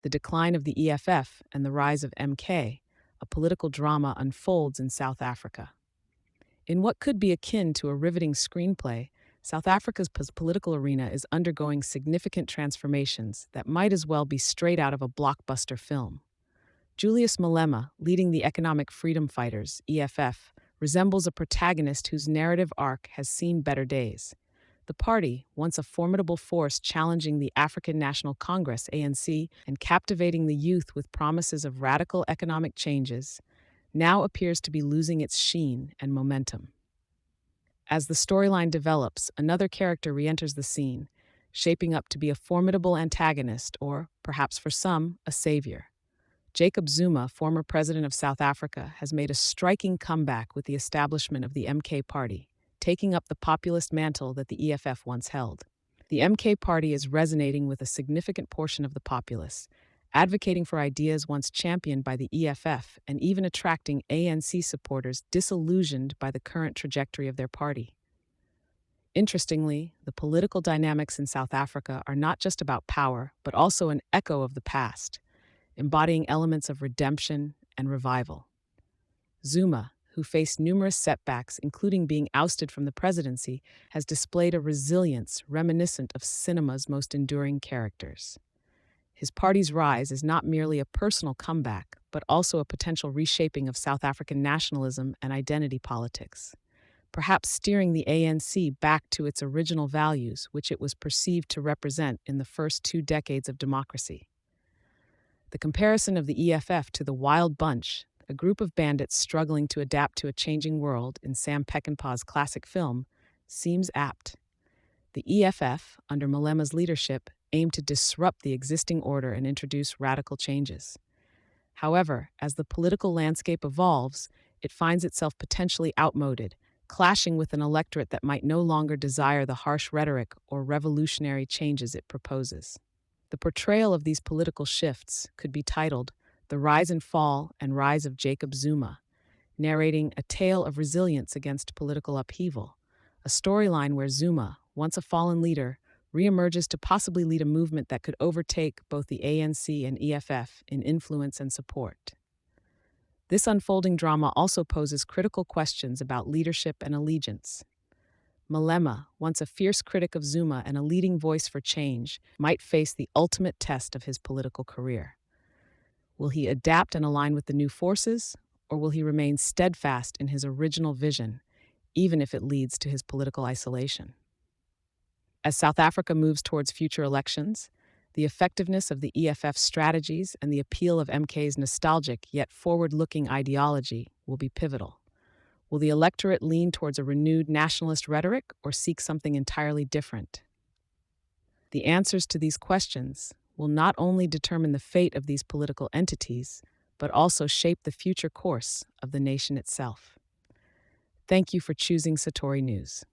The decline of the EFF and the rise of MK, a political drama unfolds in South Africa. In what could be akin to a riveting screenplay, South Africa's political arena is undergoing significant transformations that might as well be straight out of a blockbuster film. Julius Malema, leading the Economic Freedom Fighters, EFF, resembles a protagonist whose narrative arc has seen better days. The party, once a formidable force challenging the African National Congress, ANC, and captivating the youth with promises of radical economic changes, now appears to be losing its sheen and momentum. As the storyline develops, another character re-enters the scene, shaping up to be a formidable antagonist or, perhaps for some, a savior. Jacob Zuma, former president of South Africa, has made a striking comeback with the establishment of the MK Party, taking up the populist mantle that the EFF once held. The MK Party is resonating with a significant portion of the populace, advocating for ideas once championed by the EFF and even attracting ANC supporters disillusioned by the current trajectory of their party. Interestingly, the political dynamics in South Africa are not just about power, but also an echo of the past, embodying elements of redemption and revival. Zuma, who faced numerous setbacks, including being ousted from the presidency, has displayed a resilience reminiscent of cinema's most enduring characters. His party's rise is not merely a personal comeback, but also a potential reshaping of South African nationalism and identity politics, perhaps steering the ANC back to its original values, which it was perceived to represent in the first 2 decades of democracy. The comparison of the EFF to the Wild Bunch, a group of bandits struggling to adapt to a changing world in Sam Peckinpah's classic film, seems apt. The EFF, under Malema's leadership, aimed to disrupt the existing order and introduce radical changes. However, as the political landscape evolves, it finds itself potentially outmoded, clashing with an electorate that might no longer desire the harsh rhetoric or revolutionary changes it proposes. The portrayal of these political shifts could be titled The Rise and Fall and Rise of Jacob Zuma, narrating a tale of resilience against political upheaval, a storyline where Zuma, once a fallen leader, reemerges to possibly lead a movement that could overtake both the ANC and EFF in influence and support. This unfolding drama also poses critical questions about leadership and allegiance. Malema, once a fierce critic of Zuma and a leading voice for change, might face the ultimate test of his political career. Will he adapt and align with the new forces, or will he remain steadfast in his original vision, even if it leads to his political isolation? As South Africa moves towards future elections, the effectiveness of the EFF's strategies and the appeal of MK's nostalgic yet forward-looking ideology will be pivotal. Will the electorate lean towards a renewed nationalist rhetoric or seek something entirely different? The answers to these questions will not only determine the fate of these political entities, but also shape the future course of the nation itself. Thank you for choosing Satori News.